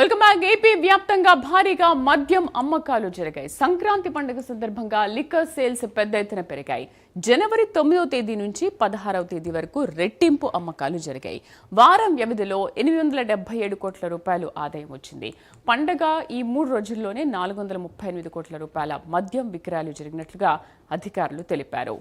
Welcome back. AP వ్యాప్తంగా భారీగా మద్యం అమ్మకాలు జరిగాయి. సంక్రాంతి పండుగ సందర్భంగా లిక్కర్ సేల్స్ పెద్ద ఎత్తున పెరిగాయి. జనవరి 9వ తేదీ నుంచి 16వ తేదీ వరకు రెట్టింపు అమ్మకాలు జరిగాయి. వారం వ్యవధిలో 877 కోట్ల రూపాయలు ఆదాయం వచ్చింది. పండగ ఈ 3 రోజుల్లోనే 438 కోట్ల రూపాయల మద్యం విక్రయాలు జరిగినట్లుగా అధికారులు తెలిపారు.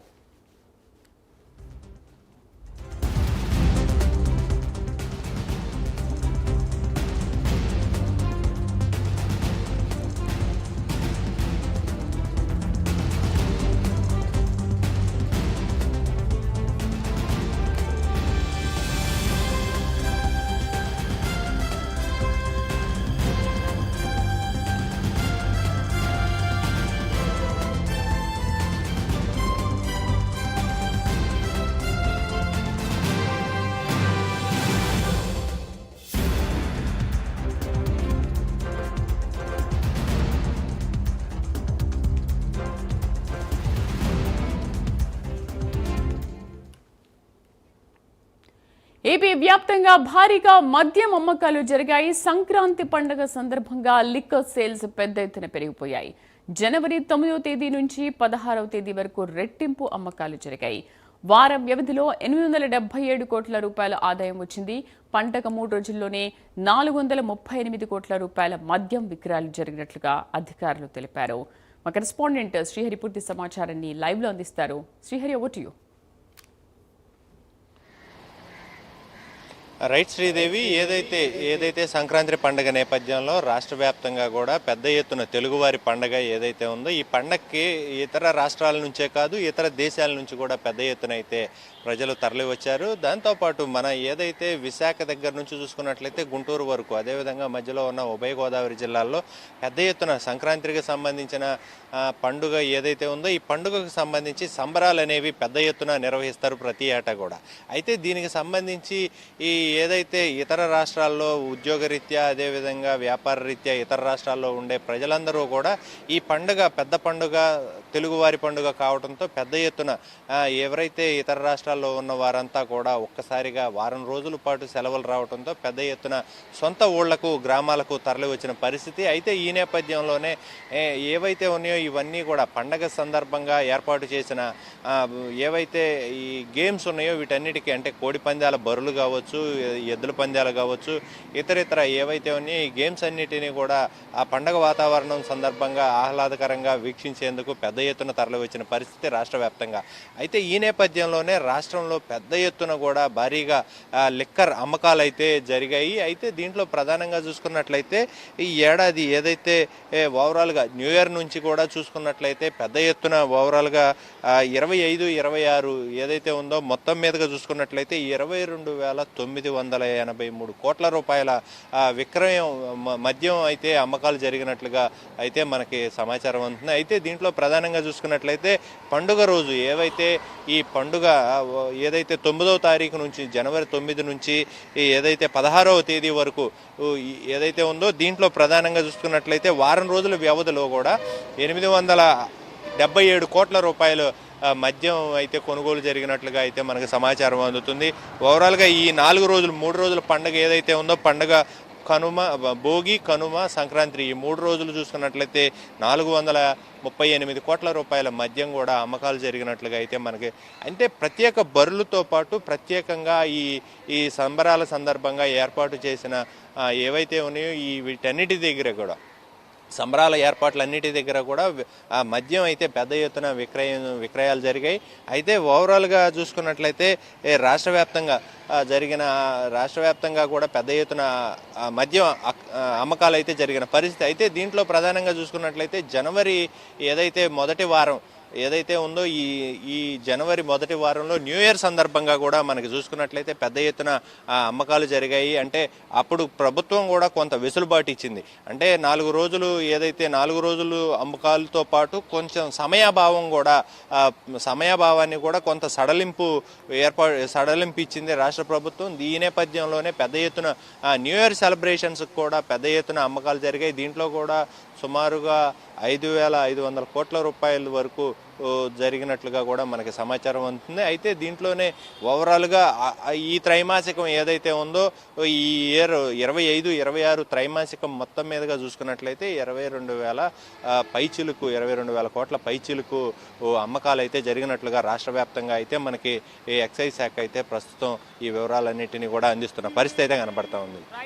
ఏపీ వ్యాప్తంగా భారీగా మద్యం అమ్మకాలు జరిగాయి. సంక్రాంతి పండుగ సందర్భంగా లిక్కర్ సేల్స్ పెద్ద ఎత్తున పెరిగిపోయాయి. జనవరి 9వ తేదీ నుంచి 16వ తేదీ వరకు రెట్టింపు అమ్మకాలు జరిగాయి. వారం వ్యవధిలో 877 కోట్ల రూపాయల ఆదాయం వచ్చింది. పండగ 3 రోజుల్లోనే 438 కోట్ల రూపాయల మద్యం విక్రయాలు జరిగినట్లుగా అధికారులు తెలిపారు. మా కరెస్పాండెంట్ శ్రీహరి పూర్తి సమాచారాన్ని లైవ్ లో అందిస్తారు. Srihari, over to you. Right Sridevi, ఏదైతే సంక్రాంతి పండుగ నేపథ్యంలో రాష్ట్ర వ్యాప్తంగా కూడా పెద్ద ఎత్తున తెలుగువారి పండుగ ఏదైతే ఉందో ఈ పండగకి ఇతర రాష్ట్రాల నుంచే కాదు ఇతర దేశాల నుంచి కూడా పెద్ద ఎత్తున అయితే ప్రజలు తరలి వచ్చారు. దాంతోపాటు మన ఏదైతే విశాఖ దగ్గర నుంచి చూసుకున్నట్లయితే గుంటూరు వరకు, అదేవిధంగా మధ్యలో ఉన్న ఉభయ గోదావరి జిల్లాల్లో పెద్ద ఎత్తున సంక్రాంతికి సంబంధించిన పండుగ ఏదైతే ఉందో ఈ పండుగకు సంబంధించి సంబరాలు అనేవి పెద్ద ఎత్తున నిర్వహిస్తారు ప్రతి ఏటా కూడా. అయితే దీనికి సంబంధించి ఈ ఏదైతే ఇతర రాష్ట్రాల్లో ఉద్యోగరీత్యా అదేవిధంగా వ్యాపార రీత్యా ఇతర రాష్ట్రాల్లో ఉండే ప్రజలందరూ కూడా ఈ పండుగ పెద్ద పండుగ తెలుగువారి పండుగ కావడంతో పెద్ద ఎత్తున ఎవరైతే ఇతర రాష్ట్రాల్లో ఉన్న వారంతా కూడా ఒక్కసారిగా వారం రోజుల పాటు సెలవులు రావడంతో పెద్ద ఎత్తున సొంత ఊళ్లకు గ్రామాలకు తరలి వచ్చిన పరిస్థితి. అయితే ఈ నేపథ్యంలోనే ఏవైతే ఉన్నాయో ఇవన్నీ కూడా పండగ సందర్భంగా ఏర్పాటు చేసిన ఏవైతే ఈ గేమ్స్ ఉన్నాయో వీటన్నిటికీ, అంటే కోడి పందాల బరులు కావచ్చు, ఎద్దుల పందాలు కావచ్చు, ఇతర ఏవైతే ఉన్నాయో ఈ గేమ్స్ అన్నిటినీ కూడా ఆ పండగ వాతావరణం సందర్భంగా ఆహ్లాదకరంగా వీక్షించేందుకు పెద్ద ఎత్తున తరలి వచ్చిన పరిస్థితి రాష్ట్ర వ్యాప్తంగా. అయితే ఈ నేపథ్యంలోనే రాష్ట్రంలో పెద్ద ఎత్తున కూడా భారీగా లిక్కర్ అమ్మకాలు అయితే జరిగాయి. అయితే దీంట్లో ప్రధానంగా చూసుకున్నట్లయితే ఈ ఏడాది ఏదైతే ఓవరాల్గా న్యూ ఇయర్ నుంచి కూడా చూసుకున్నట్లయితే పెద్ద ఎత్తున ఓవరాల్గా 25, 26 ఏదైతే ఉందో మొత్తం మీదుగా చూసుకున్నట్లయితే 22,983 కోట్ల రూపాయల విక్రయం మద్యం అయితే అమ్మకాలు జరిగినట్లుగా అయితే మనకి సమాచారం అందుతుంది. అయితే దీంట్లో ప్రధానంగా చూసుకున్నట్లయితే పండుగ రోజు ఈ పండుగ ఏదైతే 9వ తారీఖు నుంచి జనవరి 9 నుంచి ఏదైతే 16వ తేదీ వరకు ఏదైతే ఉందో దీంట్లో ప్రధానంగా చూసుకున్నట్లయితే వారం రోజుల వ్యవధిలో కూడా 877 కోట్ల రూపాయలు మద్యం అయితే కొనుగోలు జరిగినట్లుగా అయితే మనకు సమాచారం అందుతుంది. ఓవరాల్గా ఈ 3 రోజుల పండుగ ఏదైతే ఉందో పండుగ భోగి, కనుమ, సంక్రాంతి ఈ 3 రోజులు చూసుకున్నట్లయితే 438 కోట్ల రూపాయల మద్యం కూడా అమ్మకాలు జరిగినట్లుగా అయితే మనకి, అంటే ప్రత్యేక బరులతో పాటు ప్రత్యేకంగా ఈ సంబరాల సందర్భంగా ఏర్పాటు చేసిన ఏవైతే ఉన్నాయో ఈ వీటన్నిటి దగ్గర కూడా సంబరాల ఏర్పాట్లన్నిటి దగ్గర కూడా మద్యం అయితే పెద్ద ఎత్తున విక్రయాలు జరిగాయి. అయితే ఓవరాల్గా చూసుకున్నట్లయితే రాష్ట్ర వ్యాప్తంగా కూడా పెద్ద ఎత్తున మద్యం అమ్మకాలు అయితే జరిగిన పరిస్థితి. అయితే దీంట్లో ప్రధానంగా చూసుకున్నట్లయితే జనవరి ఏదైతే మొదటి వారం ఏదైతే ఉందో ఈ జనవరి మొదటి వారంలో న్యూ ఇయర్ సందర్భంగా కూడా మనకి చూసుకున్నట్లయితే పెద్ద ఎత్తున అమ్మకాలు జరిగాయి. అంటే అప్పుడు ప్రభుత్వం కూడా కొంత వెసులుబాటు ఇచ్చింది. అంటే 4 రోజులు అమ్మకాలతో పాటు కొంచెం సమయాభావాన్ని కూడా కొంత సడలింపు ఇచ్చింది రాష్ట్ర ప్రభుత్వం. ఈ నేపథ్యంలోనే పెద్ద ఎత్తున న్యూ ఇయర్ సెలబ్రేషన్స్ కూడా పెద్ద ఎత్తున అమ్మకాలు జరిగాయి. దీంట్లో కూడా సుమారుగా 5,500 కోట్ల రూపాయల వరకు జరిగినట్లుగా కూడా మనకి సమాచారం అందుతుంది. అయితే దీంట్లోనే ఓవరాల్గా ఈ త్రైమాసికం ఏదైతే ఉందో ఈ ఇయర్ 25-26 త్రైమాసికం మొత్తం మీదుగా చూసుకున్నట్లయితే 22,000 కోట్ల పైచిలుకు అమ్మకాలు అయితే జరిగినట్లుగా రాష్ట్ర వ్యాప్తంగా అయితే మనకి ఎక్సైజ్ శాఖ అయితే ప్రస్తుతం ఈ వివరాలన్నింటినీ కూడా అందిస్తున్న పరిస్థితి అయితే కనబడతా ఉంది.